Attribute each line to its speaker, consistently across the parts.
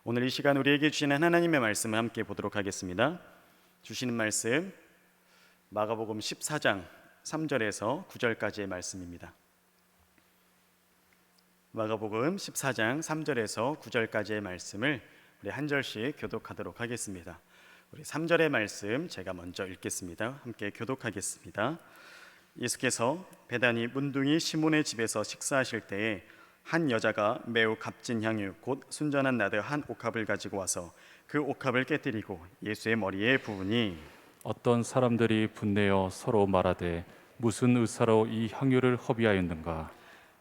Speaker 1: 오늘 이 시간 우리에게 주시는 하나님의 말씀을 함께 보도록 하겠습니다. 주시는 말씀 마가복음 14장 3절에서 9절까지의 말씀입니다. 마가복음 14장 3절에서 9절까지의 말씀을 우리 한 절씩 교독하도록 하겠습니다. 우리 3절의 말씀 제가 먼저 읽겠습니다. 함께 교독하겠습니다. 예수께서 베다니 문둥이 시몬의 집에서 식사하실 때에 한 여자가 매우 값진 향유 곧 순전한 나드 한 옥합을 가지고 와서 그 옥합을 깨뜨리고 예수의 머리에 부으니
Speaker 2: 어떤 사람들이 분내어 서로 말하되 무슨 의사로 이 향유를 허비하였는가.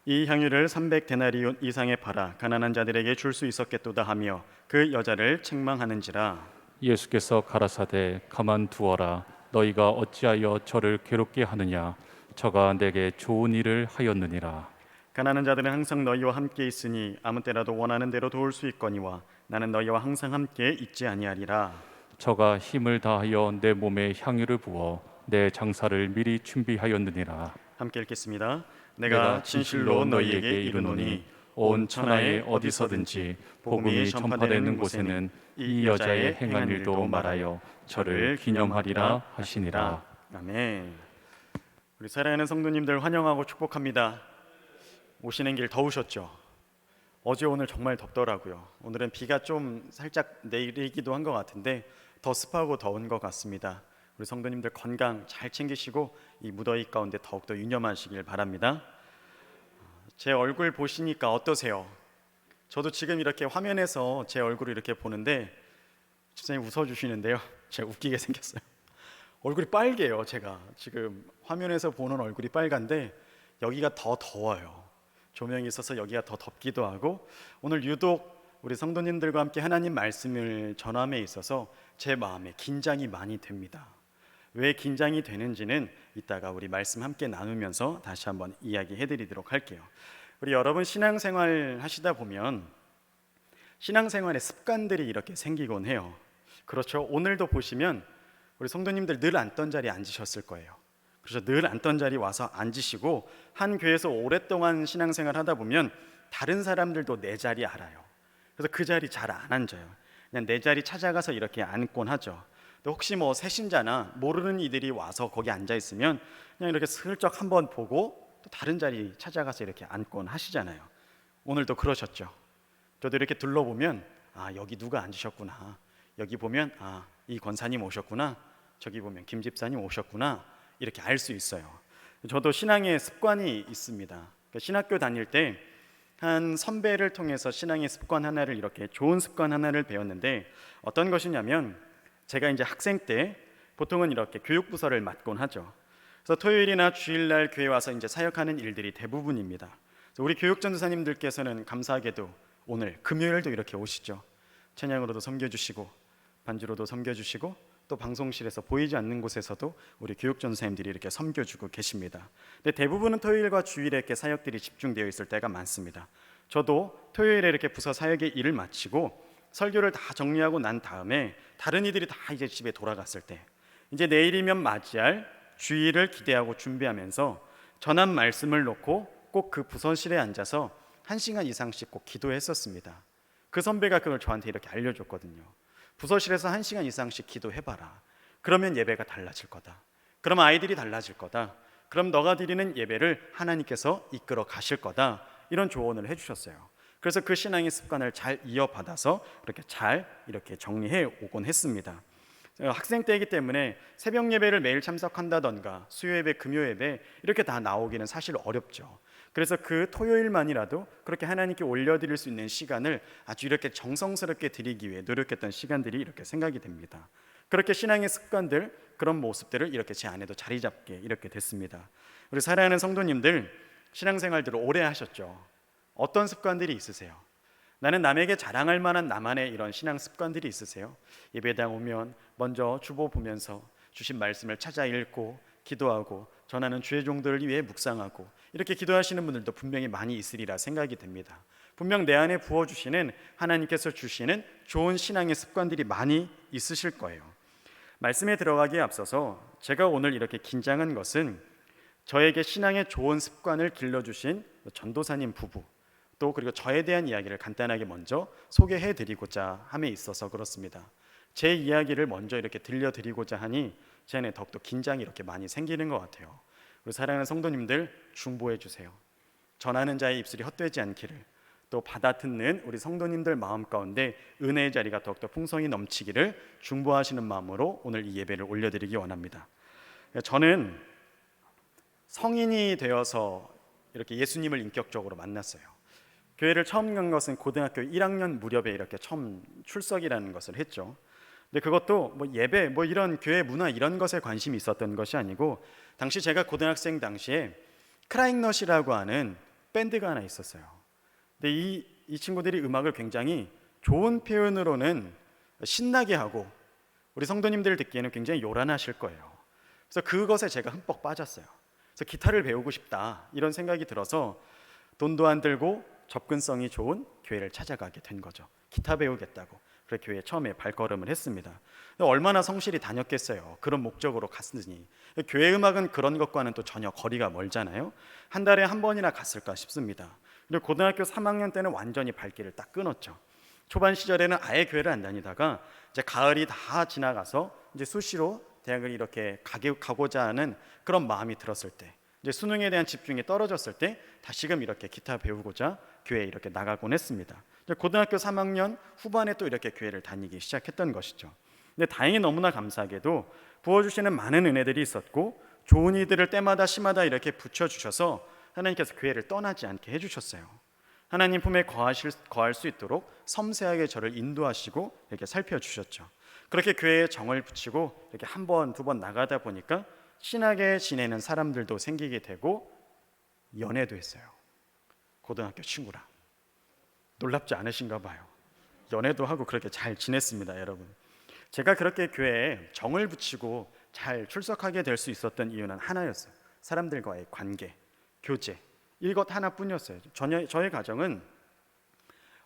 Speaker 1: 이 향유를 300데나리온 이상에 팔아 가난한 자들에게 줄 수 있었겠도다 하며 그 여자를 책망하는지라.
Speaker 2: 예수께서 가라사대 가만두어라. 너희가 어찌하여 저를 괴롭게 하느냐. 저가 내게 좋은 일을 하였느니라.
Speaker 1: 가난한 자들은 항상 너희와 함께 있으니 아무 때라도 원하는 대로 도울 수 있거니와 나는 너희와 항상 함께 있지 아니하리라.
Speaker 2: 저가 힘을 다하여 내 몸에 향유를 부어 내 장사를 미리 준비하였느니라.
Speaker 1: 함께 읽겠습니다. 내가 진실로 너희에게 이르노니 온 천하에 어디서든지 복음이 전파되는 곳에는 이 여자의 행한 일도 말하여 저를 기념하리라 하시니라. 아멘. 우리 사랑하는 성도님들 환영하고 축복합니다. 오시는 길 더우셨죠? 어제 오늘 정말 덥더라고요. 오늘은 비가 좀 살짝 내리기도 한 것 같은데 더 습하고 더운 것 같습니다. 우리 성도님들 건강 잘 챙기시고 이 무더위 가운데 더욱더 유념하시길 바랍니다. 제 얼굴 보시니까 어떠세요? 저도 지금 이렇게 화면에서 제 얼굴을 이렇게 보는데 집사님 웃어주시는데요. 제가 웃기게 생겼어요. 얼굴이 빨개요. 제가 지금 화면에서 보는 얼굴이 빨간데 여기가 더 더워요. 조명이 있어서 여기가 더 덥기도 하고 오늘 유독 우리 성도님들과 함께 하나님 말씀을 전함에 있어서 제 마음에 긴장이 많이 됩니다. 왜 긴장이 되는지는 이따가 우리 말씀 함께 나누면서 다시 한번 이야기해드리도록 할게요. 우리 여러분 신앙생활 하시다 보면 신앙생활의 습관들이 이렇게 생기곤 해요. 그렇죠? 오늘도 보시면 우리 성도님들 늘 앉던 자리에 앉으셨을 거예요. 그래서 늘 앉던 자리 와서 앉으시고 한 교회에서 오랫동안 신앙생활 하다 보면 다른 사람들도 내 자리 알아요. 그래서 그 자리 잘 안 앉아요. 그냥 내 자리 찾아가서 이렇게 앉곤 하죠. 또 혹시 뭐 새신자나 모르는 이들이 와서 거기 앉아 있으면 그냥 이렇게 슬쩍 한번 보고 또 다른 자리 찾아가서 이렇게 앉곤 하시잖아요. 오늘도 그러셨죠. 저도 이렇게 둘러보면 아 여기 누가 앉으셨구나. 여기 보면 아 이 권사님 오셨구나. 저기 보면 김 집사님 오셨구나. 이렇게 알 수 있어요. 저도 신앙의 습관이 있습니다. 그러니까 신학교 다닐 때 한 선배를 통해서 신앙의 습관 하나를 이렇게 좋은 습관 하나를 배웠는데 어떤 것이냐면 제가 이제 학생 때 보통은 이렇게 교육부서를 맡곤 하죠. 그래서 토요일이나 주일날 교회 와서 이제 사역하는 일들이 대부분입니다. 그래서 우리 교육전도사님들께서는 감사하게도 오늘 금요일도 이렇게 오시죠. 찬양으로도 섬겨주시고 반주로도 섬겨주시고 또 방송실에서 보이지 않는 곳에서도 우리 교육전사님들이 이렇게 섬겨주고 계십니다. 근데 대부분은 토요일과 주일에 이렇게 사역들이 집중되어 있을 때가 많습니다. 저도 토요일에 이렇게 부서 사역의 일을 마치고 설교를 다 정리하고 난 다음에 다른 이들이 다 이제 집에 돌아갔을 때 이제 내일이면 맞이할 주일을 기대하고 준비하면서 전한 말씀을 놓고 꼭 그 부서실에 앉아서 1시간 이상씩 꼭 기도했었습니다. 그 선배가 그걸 저한테 이렇게 알려줬거든요. 부서실에서 1시간 이상씩 기도해봐라. 그러면 예배가 달라질 거다. 그럼 아이들이 달라질 거다. 그럼 너가 드리는 예배를 하나님께서 이끌어 가실 거다. 이런 조언을 해주셨어요. 그래서 그 신앙의 습관을 잘 이어받아서 이렇게 정리해 오곤 했습니다. 학생 때이기 때문에 새벽 예배를 매일 참석한다던가 수요 예배, 금요 예배 이렇게 다 나오기는 사실 어렵죠. 그래서 그 토요일만이라도 그렇게 하나님께 올려드릴 수 있는 시간을 아주 이렇게 정성스럽게 드리기 위해 노력했던 시간들이 이렇게 생각이 됩니다. 그렇게 신앙의 습관들, 그런 모습들을 이렇게 제 안에도 자리 잡게 이렇게 됐습니다. 우리 사랑하는 성도님들 신앙생활들을 오래 하셨죠. 어떤 습관들이 있으세요? 나는 남에게 자랑할 만한 나만의 이런 신앙 습관들이 있으세요? 예배당 오면 먼저 주보 보면서 주신 말씀을 찾아 읽고 기도하고 전하는 주의 종들을 위해 묵상하고 이렇게 기도하시는 분들도 분명히 많이 있으리라 생각이 됩니다. 분명 내 안에 부어주시는 하나님께서 주시는 좋은 신앙의 습관들이 많이 있으실 거예요. 말씀에 들어가기에 앞서서 제가 오늘 이렇게 긴장한 것은 저에게 신앙의 좋은 습관을 길러주신 전도사님 부부
Speaker 3: 또 그리고 저에 대한 이야기를 간단하게 먼저 소개해드리고자 함에 있어서 그렇습니다. 제 이야기를 먼저 이렇게 들려드리고자 하니 제 안에 더욱더 긴장이 이렇게 많이 생기는 것 같아요. 우리 사랑하는 성도님들 중보해 주세요. 전하는 자의 입술이 헛되지 않기를, 또 받아듣는 우리 성도님들 마음 가운데 은혜의 자리가 더욱더 풍성히 넘치기를 중보하시는 마음으로 오늘 이 예배를 올려드리기 원합니다. 저는 성인이 되어서 이렇게 예수님을 인격적으로 만났어요. 교회를 처음 간 것은 고등학교 1학년 무렵에 이렇게 처음 출석이라는 것을 했죠. 근데 그것도 뭐 예배, 뭐 이런 교회 문화 이런 것에 관심이 있었던 것이 아니고, 당시 제가 고등학생 당시에 크라잉넛이라고 하는 밴드가 하나 있었어요. 근데 이 친구들이 음악을 굉장히 좋은 표현으로는 신나게 하고 우리 성도님들 듣기에는 굉장히 요란하실 거예요. 그래서 그것에 제가 흠뻑 빠졌어요. 그래서 기타를 배우고 싶다 이런 생각이 들어서 돈도 안 들고 접근성이 좋은 교회를 찾아가게 된 거죠. 기타 배우겠다고. 그래 교회에 처음에 발걸음을 했습니다. 얼마나 성실히 다녔겠어요. 그런 목적으로 갔으니. 교회 음악은 그런 것과는 또 전혀 거리가 멀잖아요. 한 달에 한 번이나 갔을까 싶습니다. 그리고 고등학교 3학년 때는 완전히 발길을 딱 끊었죠. 초반 시절에는 아예 교회를 안 다니다가 이제 가을이 다 지나가서 이제 수시로 대학을 이렇게 가고자 하는 그런 마음이 들었을 때, 이제 수능에 대한 집중이 떨어졌을 때 다시금 이렇게 기타 배우고자 교회에 이렇게 나가곤 했습니다. 고등학교 3학년 후반에 또 이렇게 교회를 다니기 시작했던 것이죠. 근데 다행히 너무나 감사하게도 부어주시는 많은 은혜들이 있었고 좋은 이들을 때마다 시마다 이렇게 붙여주셔서 하나님께서 교회를 떠나지 않게 해주셨어요. 하나님 품에 거할 수 있도록 섬세하게 저를 인도하시고 이렇게 살펴주셨죠. 그렇게 교회에 정을 붙이고 이렇게 한 번, 두 번 나가다 보니까 친하게 지내는 사람들도 생기게 되고 연애도 했어요. 고등학교 친구랑. 놀랍지 않으신가 봐요. 연애도 하고 그렇게 잘 지냈습니다, 여러분. 제가 그렇게 교회에 정을 붙이고 잘 출석하게 될 수 있었던 이유는 하나였어요. 사람들과의 관계, 교제, 이것 하나뿐이었어요. 저의 가정은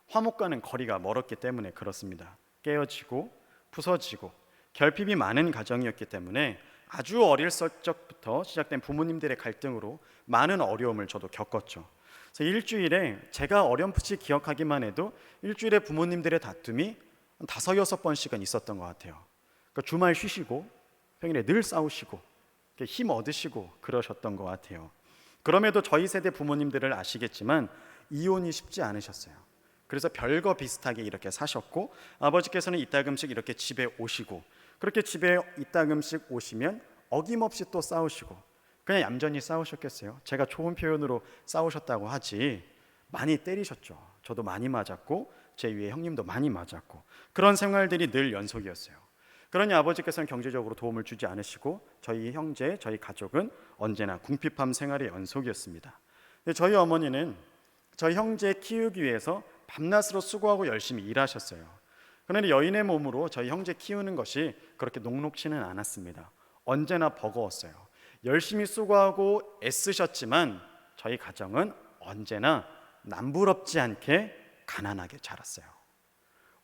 Speaker 3: 화목과는 거리가 멀었기 때문에 그렇습니다. 깨어지고 부서지고 결핍이 많은 가정이었기 때문에 아주 어릴 적부터 시작된 부모님들의 갈등으로 많은 어려움을 저도 겪었죠. 그래서 일주일에 제가 어렴풋이 기억하기만 해도 일주일에 부모님들의 다툼이 5, 6번씩은 있었던 것 같아요. 그러니까 주말 쉬시고 평일에 늘 싸우시고 힘 얻으시고 그러셨던 것 같아요. 그럼에도 저희 세대 부모님들을 아시겠지만 이혼이 쉽지 않으셨어요. 그래서 별거 비슷하게 이렇게 사셨고 아버지께서는 이따금씩 이렇게 집에 오시고 그렇게 집에 이따금씩 오시면 어김없이 또 싸우시고 그냥 얌전히 싸우셨겠어요? 제가 좋은 표현으로 싸우셨다고 하지 많이 때리셨죠. 저도 많이 맞았고 제 위에 형님도 많이 맞았고 그런 생활들이 늘 연속이었어요. 그러니 아버지께서는 경제적으로 도움을 주지 않으시고 저희 형제, 저희 가족은 언제나 궁핍함 생활의 연속이었습니다. 근데 저희 어머니는 저희 형제 키우기 위해서 밤낮으로 수고하고 열심히 일하셨어요. 그런데 여인의 몸으로 저희 형제 키우는 것이 그렇게 녹록지는 않았습니다. 언제나 버거웠어요. 열심히 수고하고 애쓰셨지만 저희 가정은 언제나 남부럽지 않게 가난하게 자랐어요.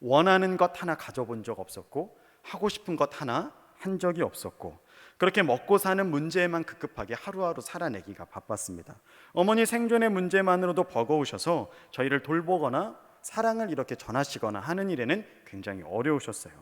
Speaker 3: 원하는 것 하나 가져본 적 없었고 하고 싶은 것 하나 한 적이 없었고 그렇게 먹고 사는 문제에만 급급하게 하루하루 살아내기가 바빴습니다. 어머니 생존의 문제만으로도 버거우셔서 저희를 돌보거나 사랑을 이렇게 전하시거나 하는 일에는 굉장히 어려우셨어요.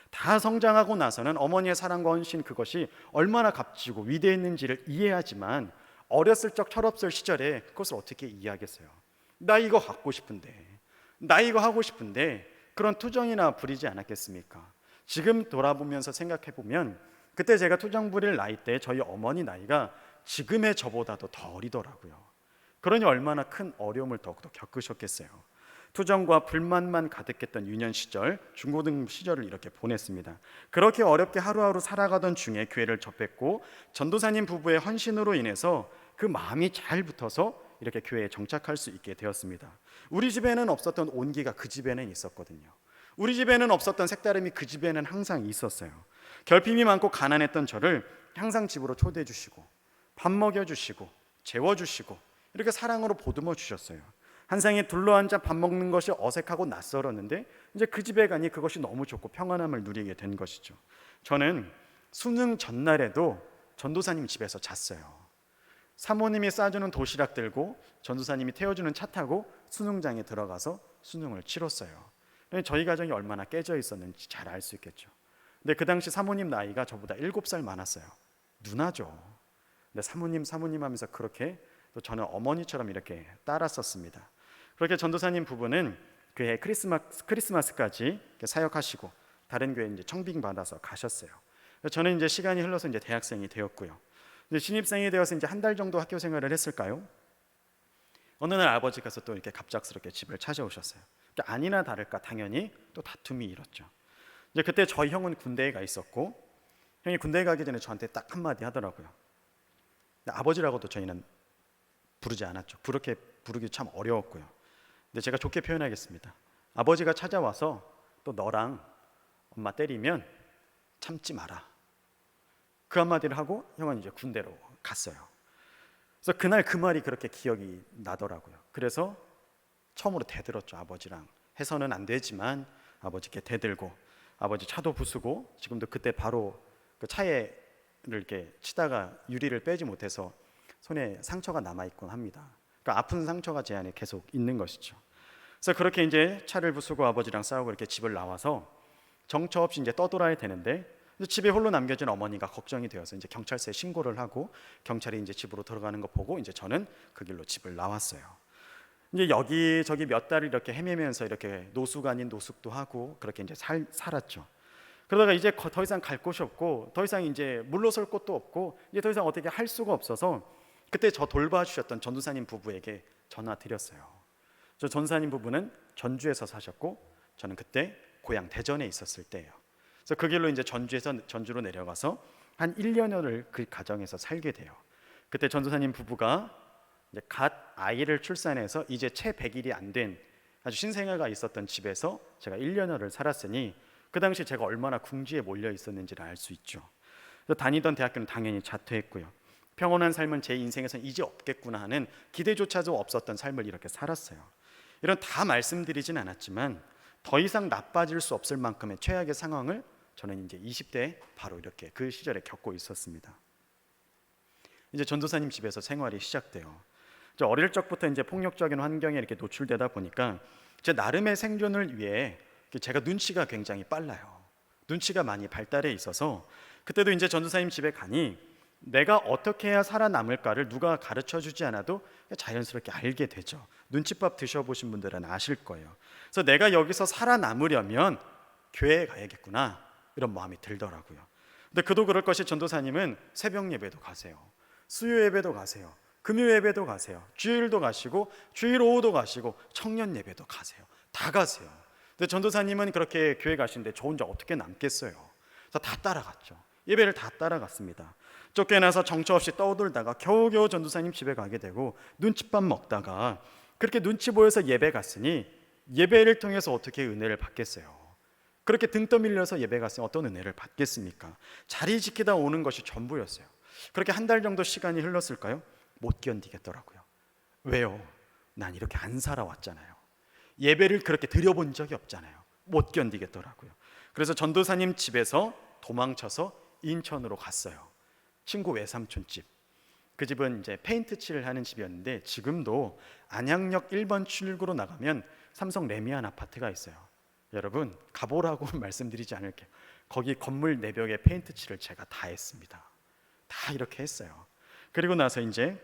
Speaker 3: 다 성장하고 나서는 어머니의 사랑과 헌신 그것이 얼마나 값지고 위대했는지를 이해하지만 어렸을 적 철없을 시절에 그것을 어떻게 이해하겠어요? 나 이거 갖고 싶은데, 나 이거 하고 싶은데 그런 투정이나 부리지 않았겠습니까? 지금 돌아보면서 생각해보면 그때 제가 투정 부릴 나이 때 저희 어머니 나이가 지금의 저보다도 더 어리더라고요. 그러니 얼마나 큰 어려움을 더욱더 겪으셨겠어요. 투정과 불만만 가득했던 유년 시절, 중고등 시절을 이렇게 보냈습니다. 그렇게 어렵게 하루하루 살아가던 중에 교회를 접했고 전도사님 부부의 헌신으로 인해서 그 마음이 잘 붙어서 이렇게 교회에 정착할 수 있게 되었습니다. 우리 집에는 없었던 온기가 그 집에는 있었거든요. 우리 집에는 없었던 색다름이 그 집에는 항상 있었어요. 결핍이 많고 가난했던 저를 항상 집으로 초대해 주시고 밥 먹여주시고 재워주시고 이렇게 사랑으로 보듬어 주셨어요. 한 상에 둘러앉아 밥 먹는 것이 어색하고 낯설었는데 이제 그 집에 가니 그것이 너무 좋고 평안함을 누리게 된 것이죠. 저는 수능 전날에도 전도사님 집에서 잤어요. 사모님이 싸주는 도시락 들고 전도사님이 태워주는 차 타고 수능장에 들어가서 수능을 치렀어요. 저희 가정이 얼마나 깨져 있었는지 잘 알 수 있겠죠. 근데 그 당시 사모님 나이가 저보다 7살 많았어요. 누나죠. 근데 사모님 하면서 그렇게 또 저는 어머니처럼 이렇게 따랐었습니다. 그렇게 전도사님 부부는 그해 크리스마스까지 사역하시고 다른 교회에 이제 청빙 받아서 가셨어요. 저는 이제 시간이 흘러서 이제 대학생이 되었고요. 이제 신입생이 되어서 이제 한 달 정도 학교 생활을 했을까요? 어느 날 아버지께서 또 이렇게 갑작스럽게 집을 찾아오셨어요. 아니나 다를까 당연히 또 다툼이 일었죠. 이제 그때 저희 형은 군대에 가 있었고, 형이 군대에 가기 전에 저한테 딱 한마디 하더라고요. 아버지라고도 저희는 부르지 않았죠. 그렇게 부르기 참 어려웠고요. 근데 제가 좋게 표현하겠습니다. 아버지가 찾아와서 또 너랑 엄마 때리면 참지 마라. 그 한마디를 하고 형은 이제 군대로 갔어요. 그래서 그날 그 말이 그렇게 기억이 나더라고요. 그래서 처음으로 대들었죠. 아버지랑 해서는 안 되지만 아버지께 대들고, 아버지 차도 부수고, 지금도 그때 바로 그 차에 이렇게 치다가 유리를 빼지 못해서 손에 상처가 남아 있곤 합니다. 그러니까 아픈 상처가 제 안에 계속 있는 것이죠. 그래서 그렇게 이제 차를 부수고 아버지랑 싸우고 이렇게 집을 나와서 정처 없이 이제 떠돌아야 되는데, 집에 홀로 남겨진 어머니가 걱정이 되어서 이제 경찰서에 신고를 하고, 경찰이 이제 집으로 들어가는 거 보고 이제 저는 그 길로 집을 나왔어요. 이제 여기저기 몇 달을 이렇게 헤매면서 이렇게 노숙 아닌 노숙도 하고 그렇게 이제 살았죠. 그러다가 이제 더 이상 갈 곳이 없고, 더 이상 이제 물러설 곳도 없고, 이제 더 이상 어떻게 할 수가 없어서 그때 저 돌봐주셨던 전도사님 부부에게 전화 드렸어요. 저 전도사님 부부는 전주에서 사셨고, 저는 그때 고향 대전에 있었을 때예요. 그래서 그 길로 이제 전주에서 전주로 내려가서 한 1년여를 그 가정에서 살게 돼요. 그때 전도사님 부부가 이제 갓 아이를 출산해서 이제 채 100일이 안 된 아주 신생아가 있었던 집에서 제가 1년여를 살았으니, 그 당시 제가 얼마나 궁지에 몰려 있었는지를 알 수 있죠. 그래서 다니던 대학교는 당연히 자퇴했고요. 평온한 삶은 제 인생에서는 이제 없겠구나 하는 기대조차도 없었던 삶을 이렇게 살았어요. 이런 다 말씀드리진 않았지만 더 이상 나빠질 수 없을 만큼의 최악의 상황을 저는 이제 20대에 바로 이렇게 그 시절에 겪고 있었습니다. 이제 전도사님 집에서 생활이 시작돼요. 어릴 적부터 이제 폭력적인 환경에 이렇게 노출되다 보니까 제 나름의 생존을 위해 제가 눈치가 굉장히 빨라요. 눈치가 많이 발달해 있어서 그때도 이제 전도사님 집에 가니 내가 어떻게 해야 살아남을까를 누가 가르쳐 주지 않아도 자연스럽게 알게 되죠. 눈칫밥 드셔보신 분들은 아실 거예요. 그래서 내가 여기서 살아남으려면 교회에 가야겠구나, 이런 마음이 들더라고요. 근데 그도 그럴 것이 전도사님은 새벽 예배도 가세요. 수요 예배도 가세요. 금요 예배도 가세요. 주일도 가시고 주일 오후도 가시고 청년 예배도 가세요. 다 가세요. 근데 전도사님은 그렇게 교회 가시는데 저 혼자 어떻게 남겠어요? 그래서 다 따라갔죠. 예배를 다 따라갔습니다. 쫓겨나서 정처 없이 떠돌다가 겨우겨우 전도사님 집에 가게 되고, 눈칫밥 먹다가 그렇게 눈치 보여서 예배 갔으니 예배를 통해서 어떻게 은혜를 받겠어요? 그렇게 등 떠밀려서 예배 갔으니 어떤 은혜를 받겠습니까? 자리 지키다 오는 것이 전부였어요. 그렇게 한 달 정도 시간이 흘렀을까요? 못 견디겠더라고요. 왜요? 난 이렇게 안 살아왔잖아요. 예배를 그렇게 드려본 적이 없잖아요. 못 견디겠더라고요. 그래서 전도사님 집에서 도망쳐서 인천으로 갔어요. 친구 외삼촌 집. 그 집은 이제 페인트 칠을 하는 집이었는데, 지금도 안양역 1번 출구로 나가면 삼성 레미안 아파트가 있어요. 여러분 가보라고 말씀드리지 않을게요. 거기 건물 내벽에 페인트 칠을 제가 다 했습니다. 다 이렇게 했어요. 그리고 나서 이제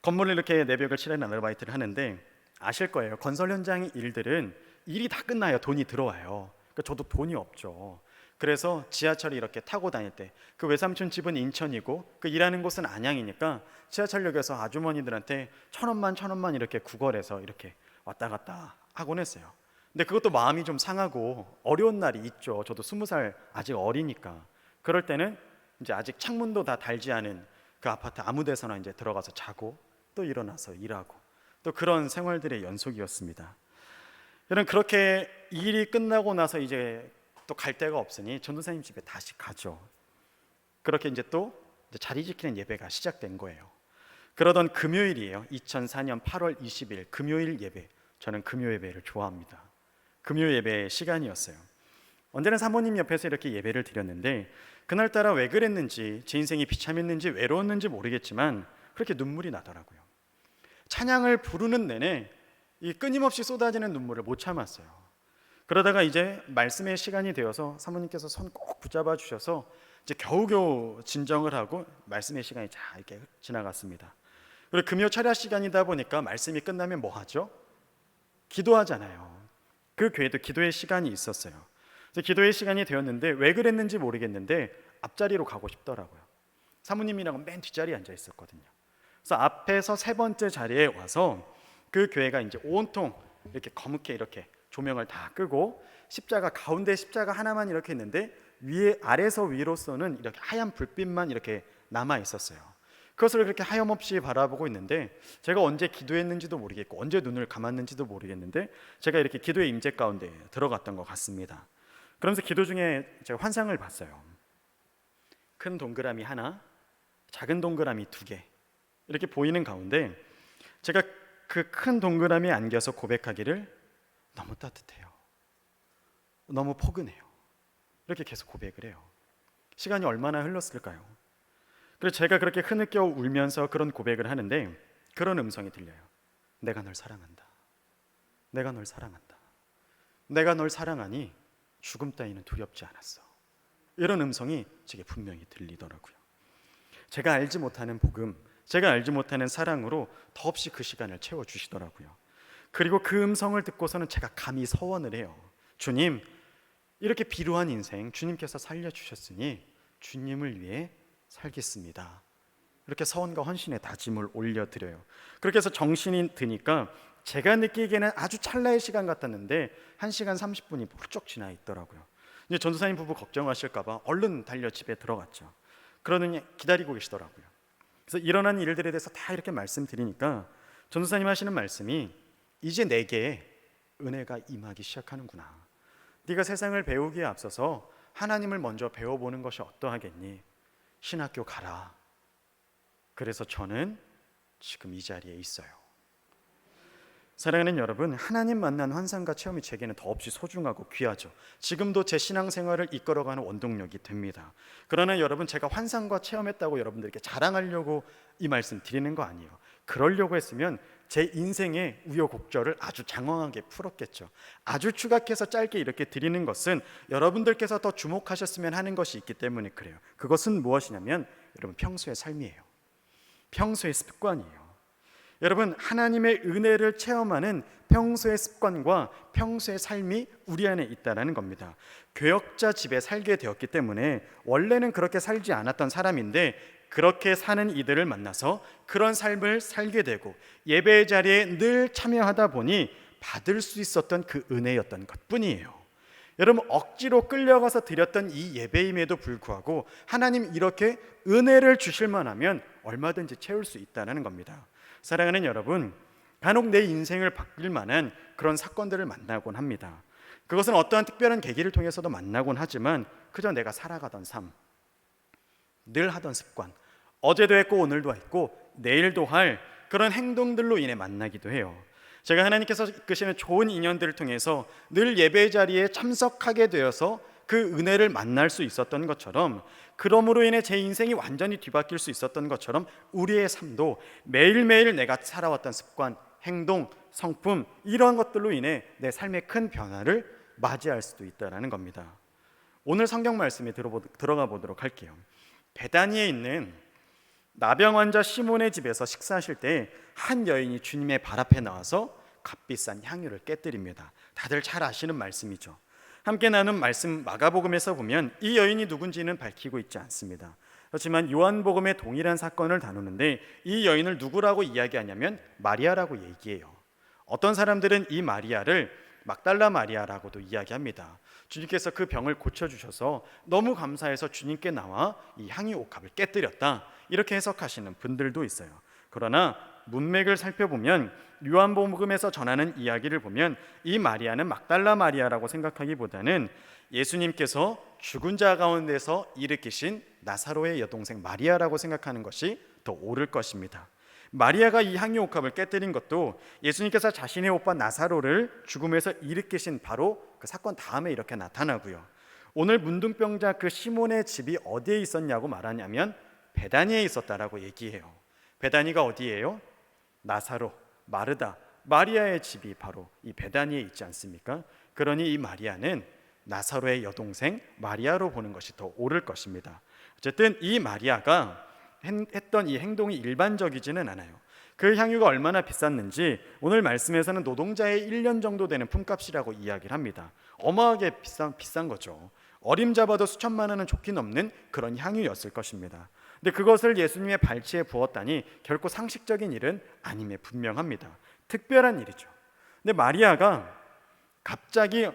Speaker 3: 건물을 이렇게 내벽을 칠하는 아르바이트를 하는데, 아실 거예요. 건설 현장 일들은 일이 다 끝나야 돈이 들어와요. 그러니까 저도 돈이 없죠. 그래서 지하철을 이렇게 타고 다닐 때, 그 외삼촌 집은 인천이고 그 일하는 곳은 안양이니까 지하철역에서 아주머니들한테 1,000원만 이렇게 구걸해서 이렇게 왔다 갔다 하곤 했어요. 근데 그것도 마음이 좀 상하고 어려운 날이 있죠. 저도 20살 아직 어리니까. 그럴 때는 이제 아직 창문도 다 달지 않은 그 아파트 아무 데서나 이제 들어가서 자고 또 일어나서 일하고, 또 그런 생활들의 연속이었습니다. 여러분 그렇게 일이 끝나고 나서 이제 또 갈 데가 없으니 전도사님 집에 다시 가죠. 그렇게 이제 또 자리 지키는 예배가 시작된 거예요. 그러던 금요일이에요. 2004년 8월 20일 금요일 예배. 저는 금요 예배를 좋아합니다. 금요 예배 시간이었어요. 언제나 사모님 옆에서 이렇게 예배를 드렸는데, 그날따라 왜 그랬는지, 제 인생이 비참했는지 외로웠는지 모르겠지만 그렇게 눈물이 나더라고요. 찬양을 부르는 내내 이 끊임없이 쏟아지는 눈물을 못 참았어요. 그러다가 이제 말씀의 시간이 되어서 사모님께서 손 꼭 붙잡아 주셔서 이제 겨우겨우 진정을 하고 말씀의 시간이 잘 이렇게 지나갔습니다. 그리고 금요 철야 시간이다 보니까 말씀이 끝나면 뭐 하죠? 기도하잖아요. 그 교회도 기도의 시간이 있었어요. 그래서 기도의 시간이 되었는데 왜 그랬는지 모르겠는데 앞자리로 가고 싶더라고요. 사모님이랑 맨 뒷자리에 앉아 있었거든요. 그래서 앞에서 세 번째 자리에 와서 그 교회가 이제 온통 이렇게 거뭇게 이렇게 조명을 다 끄고 십자가 가운데 십자가 하나만 이렇게 있는데 위에 아래서 위로서는 이렇게 하얀 불빛만 이렇게 남아 있었어요. 그것을 그렇게 하염없이 바라보고 있는데 제가 언제 기도했는지도 모르겠고 언제 눈을 감았는지도 모르겠는데 제가 이렇게 기도의 임재 가운데 들어갔던 것 같습니다. 그러면서 기도 중에 제가 환상을 봤어요. 큰 동그라미 하나, 작은 동그라미 두 개 이렇게 보이는 가운데 제가 그 큰 동그라미에 안겨서 고백하기를 너무 따뜻해요, 너무 포근해요, 이렇게 계속 고백을 해요. 시간이 얼마나 흘렀을까요? 그래서 제가 그렇게 흐느껴 울면서 그런 고백을 하는데 그런 음성이 들려요. 내가 널 사랑한다. 내가 널 사랑한다. 내가 널 사랑하니 죽음 따위는 두렵지 않았어. 이런 음성이 제게 분명히 들리더라고요. 제가 알지 못하는 복음, 제가 알지 못하는 사랑으로 더없이 그 시간을 채워주시더라고요. 그리고 그 음성을 듣고서는 제가 감히 서원을 해요. 주님, 이렇게 비루한 인생 주님께서 살려주셨으니 주님을 위해 살겠습니다. 이렇게 서원과 헌신의 다짐을 올려드려요. 그렇게 해서 정신이 드니까 제가 느끼기에는 아주 찰나의 시간 같았는데 1시간 30분이 훌쩍 지나 있더라고요. 이제 전도사님 부부 걱정하실까 봐 얼른 달려 집에 들어갔죠. 그러느니 기다리고 계시더라고요. 그래서 일어난 일들에 대해서 다 이렇게 말씀드리니까 전도사님 하시는 말씀이 이제 내게 은혜가 임하기 시작하는구나. 네가 세상을 배우기에 앞서서 하나님을 먼저 배워보는 것이 어떠하겠니? 신학교 가라. 그래서 저는 지금 이 자리에 있어요. 사랑하는 여러분, 하나님 만난 환상과 체험이 제게는 더없이 소중하고 귀하죠. 지금도 제 신앙생활을 이끌어가는 원동력이 됩니다. 그러나 여러분, 제가 환상과 체험했다고 여러분들께 자랑하려고 이 말씀 드리는 거 아니에요. 그러려고 했으면 제 인생의 우여곡절을 아주 장황하게 풀었겠죠. 아주 추각해서 짧게 이렇게 드리는 것은 여러분들께서 더 주목하셨으면 하는 것이 있기 때문에 그래요. 그것은 무엇이냐면 여러분, 평소의 삶이에요. 평소의 습관이에요. 여러분, 하나님의 은혜를 체험하는 평소의 습관과 평소의 삶이 우리 안에 있다는 겁니다. 교역자 집에 살게 되었기 때문에 원래는 그렇게 살지 않았던 사람인데 그렇게 사는 이들을 만나서 그런 삶을 살게 되고 예배 자리에 늘 참여하다 보니 받을 수 있었던 그 은혜였던 것뿐이에요. 여러분, 억지로 끌려가서 드렸던 이 예배임에도 불구하고 하나님 이렇게 은혜를 주실 만하면 얼마든지 채울 수 있다는 겁니다. 사랑하는 여러분, 간혹 내 인생을 바뀔 만한 그런 사건들을 만나곤 합니다. 그것은 어떠한 특별한 계기를 통해서도 만나곤 하지만 그저 내가 살아가던 삶, 늘 하던 습관, 어제도 했고 오늘도 했고 내일도 할 그런 행동들로 인해 만나기도 해요. 제가 하나님께서 이끄시는 좋은 인연들을 통해서 늘 예배 자리에 참석하게 되어서 그 은혜를 만날 수 있었던 것처럼, 그러므로 인해 제 인생이 완전히 뒤바뀔 수 있었던 것처럼 우리의 삶도 매일매일 내가 살아왔던 습관, 행동, 성품, 이러한 것들로 인해 내 삶의 큰 변화를 맞이할 수도 있다는 겁니다. 오늘 성경 말씀에 들어가 보도록 할게요. 베다니에 있는 나병 환자 시몬의 집에서 식사하실 때 한 여인이 주님의 발 앞에 나와서 값비싼 향유를 깨뜨립니다. 다들 잘 아시는 말씀이죠. 함께 나눈 말씀 마가복음에서 보면 이 여인이 누군지는 밝히고 있지 않습니다. 그렇지만 요한복음의 동일한 사건을 다루는데 이 여인을 누구라고 이야기하냐면 마리아라고 얘기해요. 어떤 사람들은 이 마리아를 막달라 마리아라고도 이야기합니다. 주님께서 그 병을 고쳐주셔서 너무 감사해서 주님께 나와 이 향유 옥합을 깨뜨렸다, 이렇게 해석하시는 분들도 있어요. 그러나 문맥을 살펴보면 요한복음에서 전하는 이야기를 보면 이 마리아는 막달라 마리아라고 생각하기보다는 예수님께서 죽은 자 가운데서 일으키신 나사로의 여동생 마리아라고 생각하는 것이 더 옳을 것입니다. 마리아가 이 향유 옥합을 깨뜨린 것도 예수님께서 자신의 오빠 나사로를 죽음에서 일으키신 바로 그 사건 다음에 이렇게 나타나고요. 오늘 문둥병자 그 시몬의 집이 어디에 있었냐고 말하냐면 베다니에 있었다라고 얘기해요. 베다니가 어디예요? 나사로, 마르다, 마리아의 집이 바로 이 베다니에 있지 않습니까? 그러니 이 마리아는 나사로의 여동생 마리아로 보는 것이 더 옳을 것입니다. 어쨌든 이 마리아가 했던 이 행동이 일반적이지는 않아요. 그 향유가 얼마나 비쌌는지 오늘 말씀에서는 노동자의 1년 정도 되는 품값이라고 이야기를 합니다. 어마하게 비싼 거죠. 어림잡아도 수천만 원은 좋게 넘는 그런 향유였을 것입니다. 근데 그것을 예수님의 발치에 부었다니 결코 상식적인 일은 아님에 분명합니다. 특별한 일이죠. 근데 마리아가 갑자기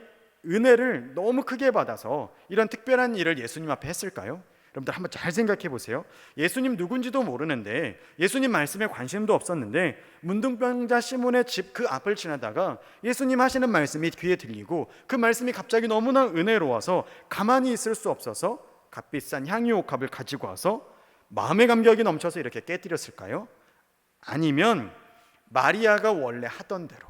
Speaker 3: 은혜를 너무 크게 받아서 이런 특별한 일을 예수님 앞에 했을까요? 여러분들 한번 잘 생각해 보세요. 예수님 누군지도 모르는데, 예수님 말씀에 관심도 없었는데 문둥병자 시몬의 집 그 앞을 지나다가 예수님 하시는 말씀이 귀에 들리고 그 말씀이 갑자기 너무나 은혜로워서 가만히 있을 수 없어서 값비싼 향유 옥합을 가지고 와서 마음의 감격이 넘쳐서 이렇게 깨뜨렸을까요? 아니면 마리아가 원래 하던 대로,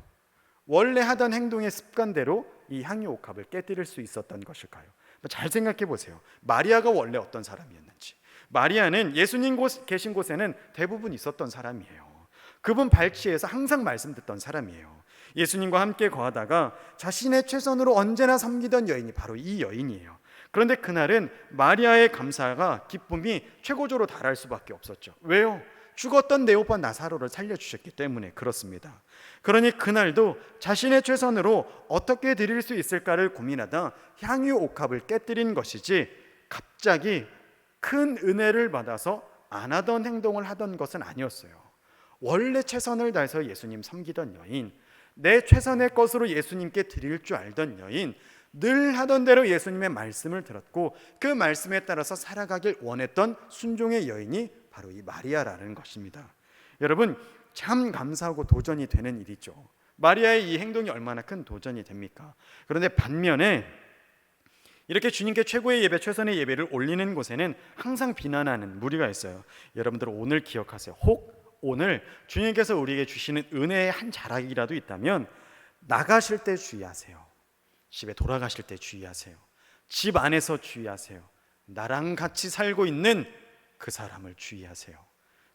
Speaker 3: 원래 하던 행동의 습관대로 이 향유 옥합을 깨뜨릴 수 있었던 것일까요? 잘 생각해 보세요. 마리아가 원래 어떤 사람이었는지. 마리아는 예수님 계신 곳에는 대부분 있었던 사람이에요. 그분 발치에서 항상 말씀 듣던 사람이에요. 예수님과 함께 거하다가 자신의 최선으로 언제나 섬기던 여인이 바로 이 여인이에요. 그런데 그날은 마리아의 감사가, 기쁨이 최고조로 달할 수밖에 없었죠. 왜요? 죽었던 내 오빠 나사로를 살려주셨기 때문에 그렇습니다. 그러니 그날도 자신의 최선으로 어떻게 드릴 수 있을까를 고민하다 향유 옥합을 깨뜨린 것이지, 갑자기 큰 은혜를 받아서 안 하던 행동을 하던 것은 아니었어요. 원래 최선을 다해서 예수님 섬기던 여인, 내 최선의 것으로 예수님께 드릴 줄 알던 여인, 늘 하던 대로 예수님의 말씀을 들었고 그 말씀에 따라서 살아가길 원했던 순종의 여인이 바로 이 마리아라는 것입니다. 여러분, 참 감사하고 도전이 되는 일이죠. 마리아의 이 행동이 얼마나 큰 도전이 됩니까? 그런데 반면에 이렇게 주님께 최고의 예배, 최선의 예배를 올리는 곳에는 항상 비난하는 무리가 있어요. 여러분들 오늘 기억하세요. 혹 오늘 주님께서 우리에게 주시는 은혜의 한 자락이라도 있다면 나가실 때 주의하세요. 집에 돌아가실 때 주의하세요. 집 안에서 주의하세요. 나랑 같이 살고 있는 그 사람을 주의하세요.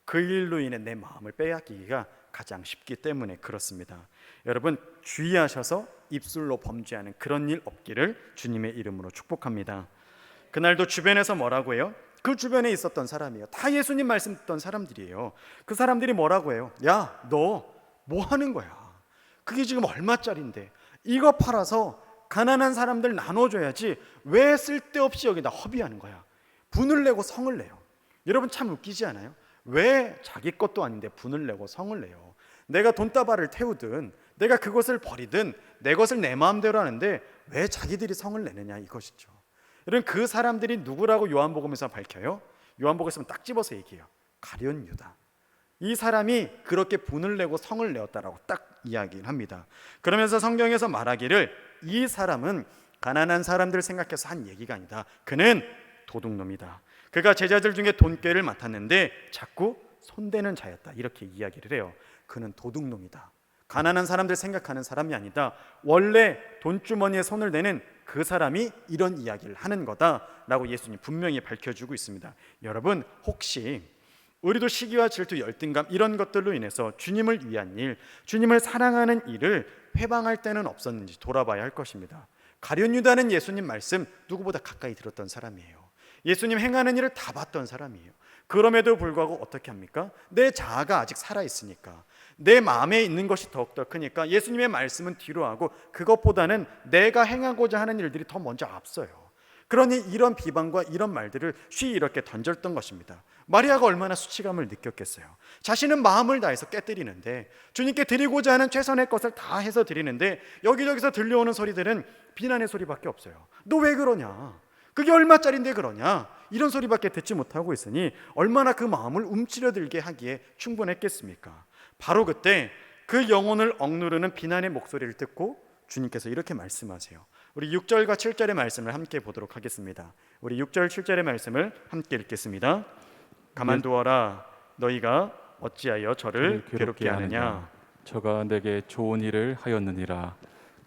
Speaker 3: 그 일로 인해 내 마음을 빼앗기기가 가장 쉽기 때문에 그렇습니다. 여러분, 주의하셔서 입술로 범죄하는 그런 일 없기를 주님의 이름으로 축복합니다. 그날도 주변에서 뭐라고 해요? 그 주변에 있었던 사람이에요. 다 예수님 말씀 듣던 사람들이에요. 그 사람들이 뭐라고 해요? 야, 너 뭐 하는 거야? 그게 지금 얼마짜린데? 이거 팔아서 가난한 사람들 나눠줘야지 왜 쓸데없이 여기다 허비하는 거야? 분을 내고 성을 내요. 여러분, 참 웃기지 않아요? 왜 자기 것도 아닌데 분을 내고 성을 내요? 내가 돈다발을 태우든 내가 그것을 버리든 내 것을 내 마음대로 하는데 왜 자기들이 성을 내느냐, 이것이죠. 여러분, 그 사람들이 누구라고 요한복음에서 밝혀요? 요한복음에서 딱 집어서 얘기해요. 가룟 유다. 이 사람이 그렇게 분을 내고 성을 내었다라고 딱 이야기를 합니다. 그러면서 성경에서 말하기를 이 사람은 가난한 사람들 생각해서 한 얘기가 아니다. 그는 도둑놈이다. 그가 제자들 중에 돈꾀를 맡았는데 자꾸 손대는 자였다. 이렇게 이야기를 해요. 그는 도둑놈이다. 가난한 사람들 생각하는 사람이 아니다. 원래 돈주머니에 손을 대는 그 사람이 이런 이야기를 하는 거다라고 예수님 분명히 밝혀주고 있습니다. 여러분, 혹시 우리도 시기와 질투, 열등감 이런 것들로 인해서 주님을 위한 일, 주님을 사랑하는 일을 회방할 때는 없었는지 돌아봐야 할 것입니다. 가룟 유다는 예수님 말씀 누구보다 가까이 들었던 사람이에요. 예수님 행하는 일을 다 봤던 사람이에요. 그럼에도 불구하고 어떻게 합니까? 내 자아가 아직 살아있으니까, 내 마음에 있는 것이 더욱더 크니까 예수님의 말씀은 뒤로 하고 그것보다는 내가 행하고자 하는 일들이 더 먼저 앞서요. 그러니 이런 비방과 이런 말들을 쉬이 이렇게 던졌던 것입니다. 마리아가 얼마나 수치감을 느꼈겠어요. 자신은 마음을 다해서 깨뜨리는데, 주님께 드리고자 하는 최선의 것을 다 해서 드리는데 여기저기서 들려오는 소리들은 비난의 소리밖에 없어요. 너 왜 그러냐? 그게 얼마짜린데 그러냐? 이런 소리밖에 듣지 못하고 있으니 얼마나 그 마음을 움츠러들게 하기에 충분했겠습니까? 바로 그때 그 영혼을 억누르는 비난의 목소리를 듣고 주님께서 이렇게 말씀하세요. 우리 6절과 7절의 말씀을 함께 보도록 하겠습니다. 우리 6절 7절의 말씀을 함께 읽겠습니다. 가만두어라. 너희가 어찌하여 저를 괴롭게 하느냐?
Speaker 2: 저가 내게 좋은 일을 하였느니라.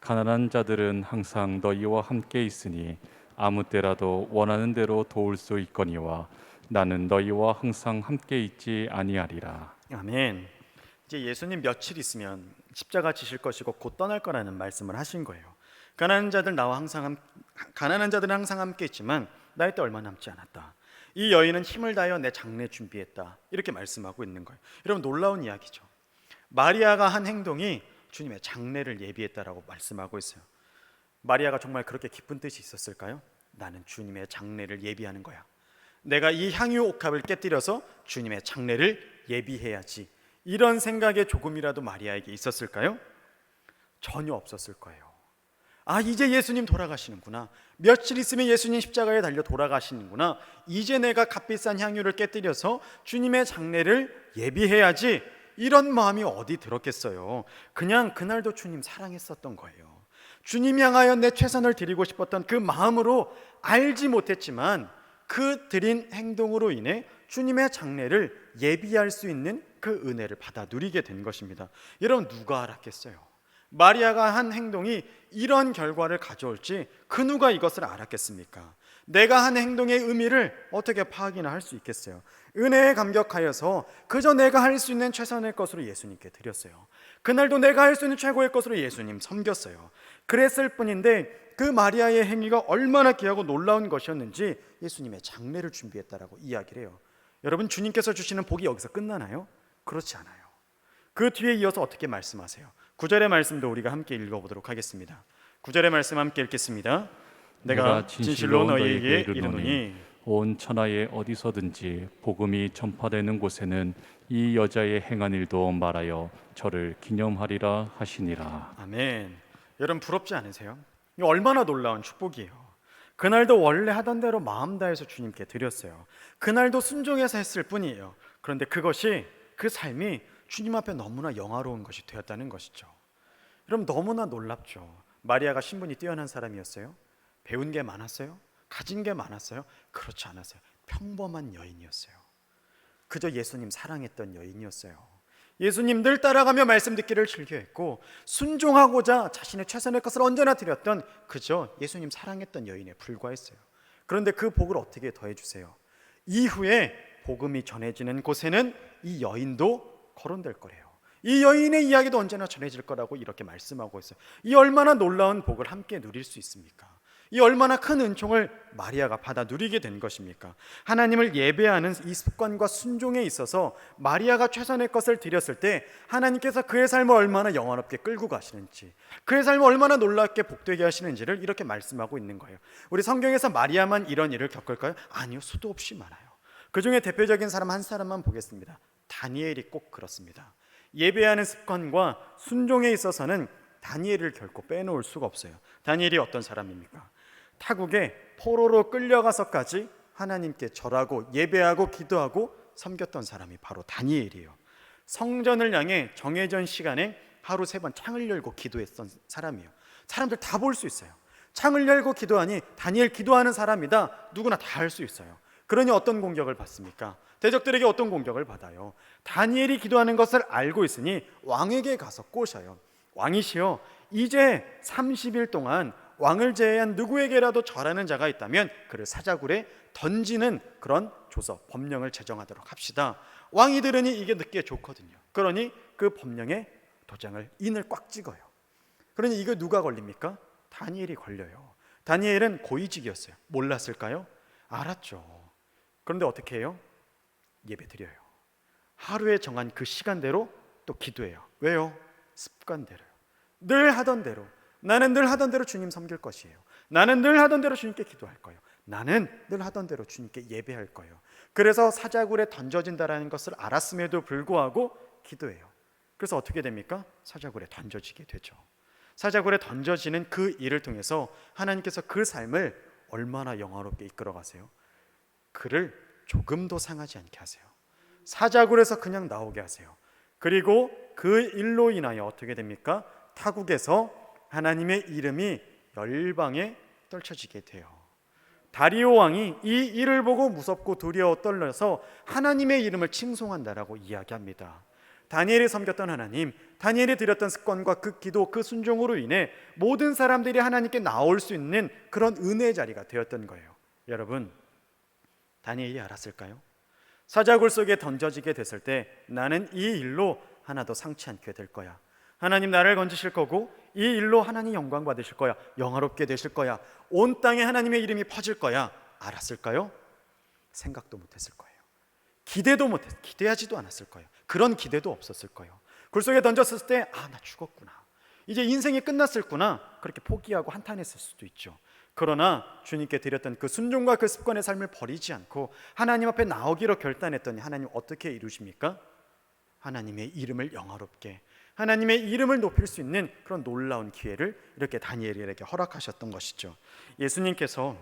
Speaker 2: 가난한 자들은 항상 너희와 함께 있으니 아무 때라도 원하는 대로 도울 수 있거니와 나는 너희와 항상 함께 있지 아니하리라.
Speaker 3: 아멘. 이제 예수님 며칠 있으면 십자가 지실 것이고 곧 떠날 거라는 말씀을 하신 거예요. 가난한 자들은 항상 함께 있지만 나의 때 얼마 남지 않았다. 이 여인은 힘을 다하여 내 장례 준비했다. 이렇게 말씀하고 있는 거예요. 여러분, 놀라운 이야기죠. 마리아가 한 행동이 주님의 장례를 예비했다라고 말씀하고 있어요. 마리아가 정말 그렇게 기쁜 뜻이 있었을까요? 나는 주님의 장례를 예비하는 거야. 내가 이 향유 옥합을 깨뜨려서 주님의 장례를 예비해야지. 이런 생각에 조금이라도 마리아에게 있었을까요? 전혀 없었을 거예요. 아, 이제 예수님 돌아가시는구나. 며칠 있으면 예수님 십자가에 달려 돌아가시는구나. 이제 내가 값비싼 향유를 깨뜨려서 주님의 장례를 예비해야지. 이런 마음이 어디 들었겠어요. 그냥 그날도 주님 사랑했었던 거예요. 주님 향하여 내 최선을 드리고 싶었던 그 마음으로 알지 못했지만 그 드린 행동으로 인해 주님의 장례를 예비할 수 있는 그 은혜를 받아 누리게 된 것입니다. 여러분, 누가 알았겠어요? 마리아가 한 행동이 이런 결과를 가져올지 그 누가 이것을 알았겠습니까? 내가 한 행동의 의미를 어떻게 파악이나 할 수 있겠어요? 은혜에 감격하여서 그저 내가 할 수 있는 최선의 것으로 예수님께 드렸어요. 그날도 내가 할 수 있는 최고의 것으로 예수님 섬겼어요. 그랬을 뿐인데 그 마리아의 행위가 얼마나 귀하고 놀라운 것이었는지 예수님의 장례를 준비했다라고 이야기를 해요. 여러분, 주님께서 주시는 복이 여기서 끝나나요? 그렇지 않아요. 그 뒤에 이어서 어떻게 말씀하세요? 9절의 말씀도 우리가 함께 읽어보도록 하겠습니다. 9절의 말씀 함께 읽겠습니다. 내가 진실로 너희에게 이르노니
Speaker 2: 온 천하에 어디서든지 복음이 전파되는 곳에는 이 여자의 행한 일도 말하여 저를 기념하리라 하시니라.
Speaker 3: 아멘. 여러분, 부럽지 않으세요? 이거 얼마나 놀라운 축복이에요. 그날도 원래 하던 대로 마음 다해서 주님께 드렸어요. 그날도 순종해서 했을 뿐이에요. 그런데 그것이, 그 삶이 주님 앞에 너무나 영화로운 것이 되었다는 것이죠. 여러분, 너무나 놀랍죠. 마리아가 신분이 뛰어난 사람이었어요? 배운 게 많았어요? 가진 게 많았어요? 그렇지 않았어요. 평범한 여인이었어요. 그저 예수님 사랑했던 여인이었어요. 예수님 늘 따라가며 말씀 듣기를 즐겨했고 순종하고자 자신의 최선의 것을 언제나 드렸던 그저 예수님 사랑했던 여인에 불과했어요. 그런데 그 복을 어떻게 더해주세요? 이후에 복음이 전해지는 곳에는 이 여인도 거론될 거래요. 이 여인의 이야기도 언제나 전해질 거라고 이렇게 말씀하고 있어요. 이 얼마나 놀라운 복을 함께 누릴 수 있습니까? 이 얼마나 큰 은총을 마리아가 받아 누리게 된 것입니까? 하나님을 예배하는 이 습관과 순종에 있어서 마리아가 최선의 것을 드렸을 때 하나님께서 그의 삶을 얼마나 영원롭게 끌고 가시는지, 그의 삶을 얼마나 놀랍게 복되게 하시는지를 이렇게 말씀하고 있는 거예요. 우리 성경에서 마리아만 이런 일을 겪을까요? 아니요, 수도 없이 많아요. 그 중에 대표적인 사람 한 사람만 보겠습니다. 다니엘이 꼭 그렇습니다. 예배하는 습관과 순종에 있어서는 다니엘을 결코 빼놓을 수가 없어요. 다니엘이 어떤 사람입니까? 타국에 포로로 끌려가서까지 하나님께 절하고 예배하고 기도하고 섬겼던 사람이 바로 다니엘이에요. 성전을 향해 정해진 시간에 하루 3번 창을 열고 기도했던 사람이에요. 사람들 다 볼 수 있어요. 창을 열고 기도하니 다니엘 기도하는 사람이다, 누구나 다 할 수 있어요. 그러니 어떤 공격을 받습니까? 대적들에게 어떤 공격을 받아요? 다니엘이 기도하는 것을 알고 있으니 왕에게 가서 꼬셔요. 왕이시여, 이제 30일 동안 왕을 제외한 누구에게라도 절하는 자가 있다면 그를 사자굴에 던지는 그런 조서, 법령을 제정하도록 합시다. 왕이 들으니 이게 듣기에 좋거든요. 그러니 그 법령에 도장을, 인을 꽉 찍어요. 그러니 이거 누가 걸립니까? 다니엘이 걸려요. 다니엘은 고위직이었어요. 몰랐을까요? 알았죠. 그런데 어떻게 해요? 예배 드려요. 하루에 정한 그 시간대로 또 기도해요. 왜요? 습관대로요. 늘 하던 대로. 나는 늘 하던 대로 주님 섬길 것이에요. 나는 늘 하던 대로 주님께 기도할 거예요. 나는 늘 하던 대로 주님께 예배할 거예요. 그래서 사자굴에 던져진다라는 것을 알았음에도 불구하고 기도해요. 그래서 어떻게 됩니까? 사자굴에 던져지게 되죠. 사자굴에 던져지는 그 일을 통해서 하나님께서 그 삶을 얼마나 영화롭게 이끌어 가세요. 그를 조금도 상하지 않게 하세요. 사자굴에서 그냥 나오게 하세요. 그리고 그 일로 인하여 어떻게 됩니까? 타국에서 하나님의 이름이 열방에 떨쳐지게 돼요. 다리오 왕이 이 일을 보고 무섭고 두려워 떨려서 하나님의 이름을 칭송한다라고 이야기합니다. 다니엘이 섬겼던 하나님, 다니엘이 드렸던 습관과 그 기도, 그 순종으로 인해 모든 사람들이 하나님께 나올 수 있는 그런 은혜의 자리가 되었던 거예요. 여러분, 다니엘이 알았을까요? 사자굴 속에 던져지게 됐을 때 나는 이 일로 하나도 상치 않게 될 거야. 하나님 나를 건지실 거고 이 일로 하나님 영광 받으실 거야. 영화롭게 되실 거야. 온 땅에 하나님의 이름이 퍼질 거야. 알았을까요? 생각도 못했을 거예요. 기대하지도 않았을 거예요. 그런 기대도 없었을 거예요. 굴속에 던졌을 때 나 죽었구나. 이제 인생이 끝났을구나. 그렇게 포기하고 한탄했을 수도 있죠. 그러나 주님께 드렸던 그 순종과 그 습관의 삶을 버리지 않고 하나님 앞에 나오기로 결단했더니 하나님 어떻게 이루십니까? 하나님의 이름을 영화롭게, 하나님의 이름을 높일 수 있는 그런 놀라운 기회를 이렇게 다니엘에게 허락하셨던 것이죠. 예수님께서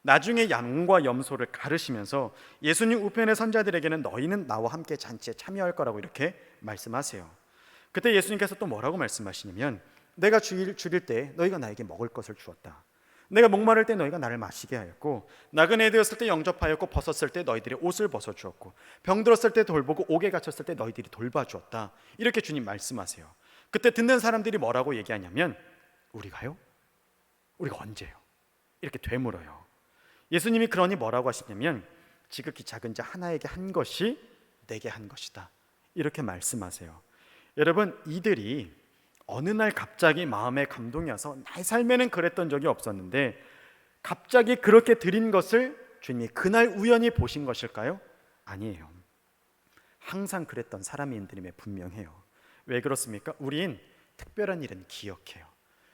Speaker 3: 나중에 양과 염소를 가르시면서 예수님 우편의 선자들에게는 너희는 나와 함께 잔치에 참여할 거라고 이렇게 말씀하세요. 그때 예수님께서 또 뭐라고 말씀하시냐면 내가 줄일 때 너희가 나에게 먹을 것을 주었다. 내가 목마를 때 너희가 나를 마시게 하였고 나그네 되었을 때 영접하였고 벗었을 때 너희들이 옷을 벗어주었고 병들었을 때 돌보고 옥에 갇혔을 때 너희들이 돌봐주었다. 이렇게 주님 말씀하세요. 그때 듣는 사람들이 뭐라고 얘기하냐면 우리가요? 우리가 언제요? 이렇게 되물어요. 예수님이 그러니 뭐라고 하시냐면 지극히 작은 자 하나에게 한 것이 내게 한 것이다. 이렇게 말씀하세요. 여러분 이들이 어느 날 갑자기 마음에 감동이 와서 나의 삶에는 그랬던 적이 없었는데 갑자기 그렇게 드린 것을 주님이 그날 우연히 보신 것일까요? 아니에요. 항상 그랬던 사람인들임에 분명해요. 왜 그렇습니까? 우린 특별한 일은 기억해요.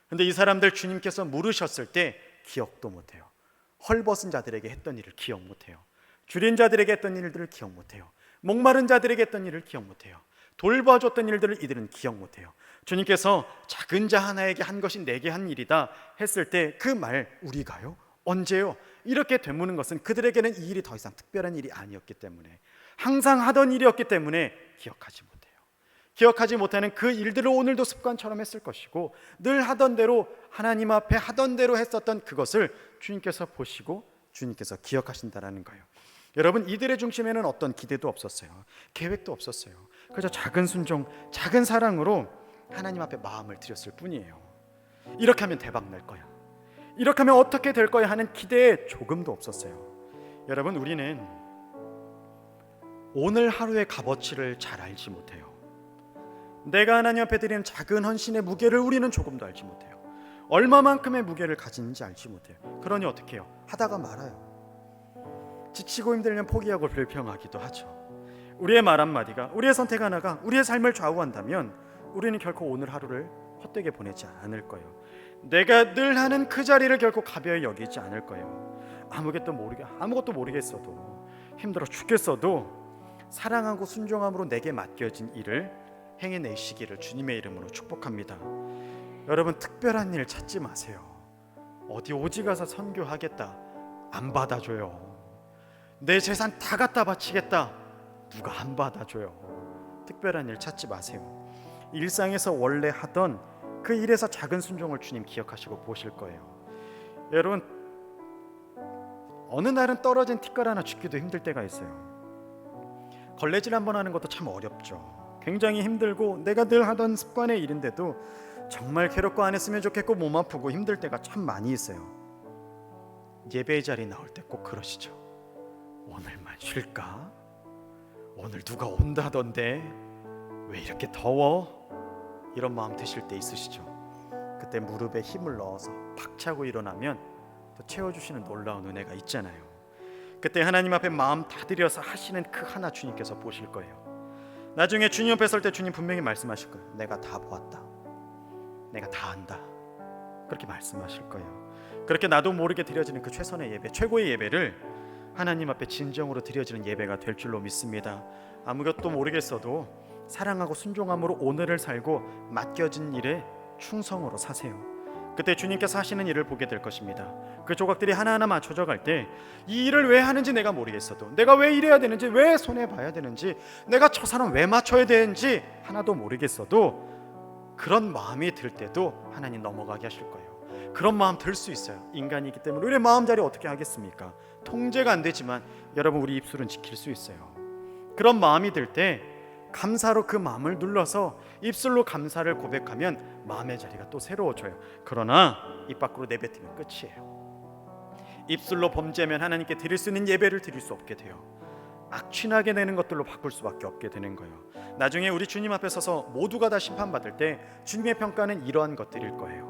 Speaker 3: 근데 이 사람들 주님께서 물으셨을 때 기억도 못해요. 헐벗은 자들에게 했던 일을 기억 못해요. 줄인 자들에게 했던 일들을 기억 못해요. 목마른 자들에게 했던 일을 기억 못해요. 돌봐줬던 일들을 이들은 기억 못해요. 주님께서 작은 자 하나에게 한 것이 내게 한 일이다 했을 때 그 말 우리가요? 언제요? 이렇게 되묻는 것은 그들에게는 이 일이 더 이상 특별한 일이 아니었기 때문에 항상 하던 일이었기 때문에 기억하지 못해요. 기억하지 못하는 그 일들을 오늘도 습관처럼 했을 것이고 늘 하던 대로 하나님 앞에 하던 대로 했었던 그것을 주님께서 보시고 주님께서 기억하신다라는 거예요. 여러분 이들의 중심에는 어떤 기대도 없었어요. 계획도 없었어요. 그저 작은 순종, 작은 사랑으로 하나님 앞에 마음을 드렸을 뿐이에요. 이렇게 하면 대박 날 거야. 이렇게 하면 어떻게 될 거야 하는 기대에 조금도 없었어요. 여러분 우리는 오늘 하루의 값어치를 잘 알지 못해요. 내가 하나님 앞에 드리는 작은 헌신의 무게를 우리는 조금도 알지 못해요. 얼마만큼의 무게를 가지는지 알지 못해요. 그러니 어떻게 해요? 하다가 말아요. 지치고 힘들면 포기하고 불평하기도 하죠. 우리의 말 한마디가, 우리의 선택 하나가 우리의 삶을 좌우한다면 우리는 결코 오늘 하루를 헛되게 보내지 않을 거예요. 내가 늘 하는 그 자리를 결코 가벼이 여기지 않을 거예요. 아무것도 모르겠어도 힘들어 죽겠어도 사랑하고 순종함으로 내게 맡겨진 일을 행해내시기를 주님의 이름으로 축복합니다. 여러분 특별한 일 찾지 마세요. 어디 오지 가서 선교하겠다 안 받아줘요. 내 재산 다 갖다 바치겠다 누가 안 받아줘요. 특별한 일 찾지 마세요. 일상에서 원래 하던 그 일에서 작은 순종을 주님 기억하시고 보실 거예요. 여러분 어느 날은 떨어진 티끌 하나 줍기도 힘들 때가 있어요. 걸레질 한번 하는 것도 참 어렵죠. 굉장히 힘들고 내가 늘 하던 습관의 일인데도 정말 괴롭고 안 했으면 좋겠고 몸 아프고 힘들 때가 참 많이 있어요. 예배의 자리 나올 때 꼭 그러시죠. 오늘만 쉴까? 오늘 누가 온다던데 왜 이렇게 더워? 이런 마음 드실 때 있으시죠? 그때 무릎에 힘을 넣어서 박차고 일어나면 또 채워주시는 놀라운 은혜가 있잖아요. 그때 하나님 앞에 마음 다 들여서 하시는 그 하나 주님께서 보실 거예요. 나중에 주님 옆에 설 때 주님 분명히 말씀하실 거예요. 내가 다 보았다. 내가 다 안다. 그렇게 말씀하실 거예요. 그렇게 나도 모르게 드려지는 그 최선의 예배, 최고의 예배를 하나님 앞에 진정으로 드려지는 예배가 될 줄로 믿습니다. 아무것도 모르겠어도 사랑하고 순종함으로 오늘을 살고 맡겨진 일에 충성으로 사세요. 그때 주님께서 하시는 일을 보게 될 것입니다. 그 조각들이 하나하나 맞춰져 갈 때 이 일을 왜 하는지 내가 모르겠어도, 내가 왜 이래야 되는지, 왜 손해봐야 되는지, 내가 저 사람 왜 맞춰야 되는지 하나도 모르겠어도 그런 마음이 들 때도 하나님 넘어가게 하실 거예요. 그런 마음 들 수 있어요. 인간이기 때문에. 우리의 마음자리 어떻게 하겠습니까? 통제가 안 되지만 여러분 우리 입술은 지킬 수 있어요. 그런 마음이 들 때 감사로 그 마음을 눌러서 입술로 감사를 고백하면 마음의 자리가 또 새로워져요. 그러나 입 밖으로 내뱉으면 끝이에요. 입술로 범죄하면 하나님께 드릴 수 있는 예배를 드릴 수 없게 돼요. 악취나게 되는 것들로 바꿀 수밖에 없게 되는 거예요. 나중에 우리 주님 앞에 서서 모두가 다 심판받을 때 주님의 평가는 이러한 것들일 거예요.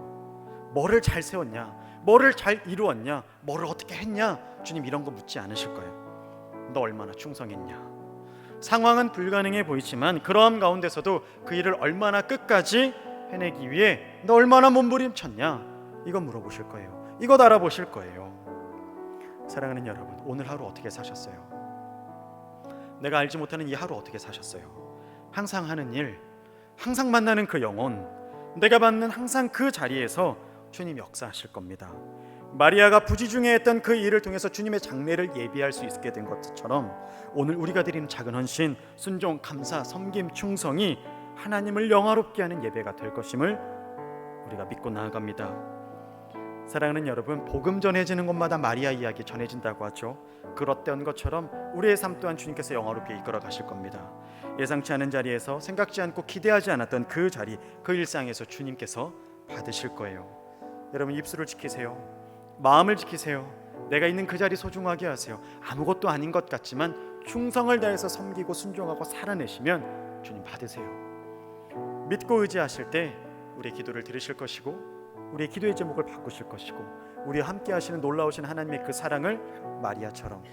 Speaker 3: 뭐를 잘 세웠냐, 뭐를 잘 이루었냐, 뭐를 어떻게 했냐, 주님 이런 거 묻지 않으실 거예요. 너 얼마나 충성했냐. 상황은 불가능해 보이지만 그러한 가운데서도 그 일을 얼마나 끝까지 해내기 위해 너 얼마나 몸부림쳤냐, 이거 물어보실 거예요. 이거 알아보실 거예요. 사랑하는 여러분, 오늘 하루 어떻게 사셨어요? 내가 알지 못하는 이 하루 어떻게 사셨어요? 항상 하는 일, 항상 만나는 그 영혼, 내가 받는 항상 그 자리에서 주님 역사하실 겁니다. 마리아가 부지중해했던 그 일을 통해서 주님의 장례를 예비할 수 있게 된 것처럼 오늘 우리가 드리는 작은 헌신, 순종, 감사, 섬김, 충성이 하나님을 영화롭게 하는 예배가 될 것임을 우리가 믿고 나아갑니다. 사랑하는 여러분, 복음 전해지는 곳마다 마리아 이야기 전해진다고 하죠. 그렇던 것처럼 우리의 삶 또한 주님께서 영화롭게 이끌어 가실 겁니다. 예상치 않은 자리에서, 생각지 않고 기대하지 않았던 그 자리, 그 일상에서 주님께서 받으실 거예요. 여러분, 입술을 지키세요. 마음을 지키세요. 내가 있는 그 자리 소중하게 하세요. 아무것도 아닌 것 같지만 충성을 다해서 섬기고 순종하고 살아내시면 주님 받으세요. 믿고 의지하실 때 우리의 기도를 들으실 것이고 우리의 기도의 제목을 바꾸실 것이고 우리와 함께 하시는 놀라우신 하나님의 그 사랑을 마리아처럼,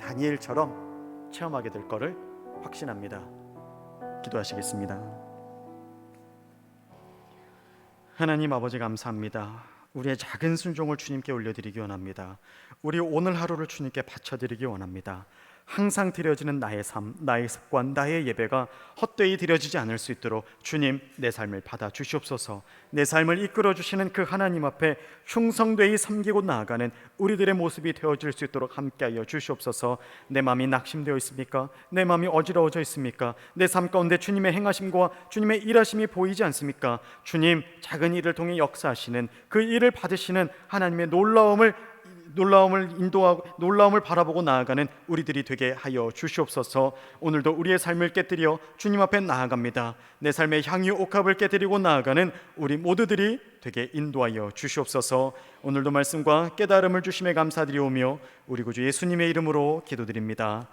Speaker 3: 다니엘처럼 체험하게 될 것을 확신합니다. 기도하시겠습니다. 하나님 아버지, 감사합니다. 우리의 작은 순종을 주님께 올려드리기 원합니다. 우리 오늘 하루를 주님께 바쳐드리기 원합니다. 항상 드려지는 나의 삶, 나의 습관, 나의 예배가 헛되이 드려지지 않을 수 있도록 주님, 내 삶을 받아 주시옵소서. 내 삶을 이끌어 주시는 그 하나님 앞에 충성되이 섬기고 나아가는 우리들의 모습이 되어질 수 있도록 함께하여 주시옵소서. 내 마음이 낙심되어 있습니까? 내 마음이 어지러워져 있습니까? 내 삶 가운데 주님의 행하심과 주님의 일하심이 보이지 않습니까? 주님, 작은 일을 통해 역사하시는 그 일을 받으시는 하나님의 놀라움을 인도하고 놀라움을 바라보고 나아가는 우리들이 되게 하여 주시옵소서. 오늘도 우리의 삶을 깨뜨려 주님 앞에 나아갑니다. 내 삶의 향유 옥합을 깨뜨리고 나아가는 우리 모두들이 되게 인도하여 주시옵소서. 오늘도 말씀과 깨달음을 주심에 감사드리오며 우리 구주 예수님의 이름으로 기도드립니다.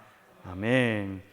Speaker 3: 아멘.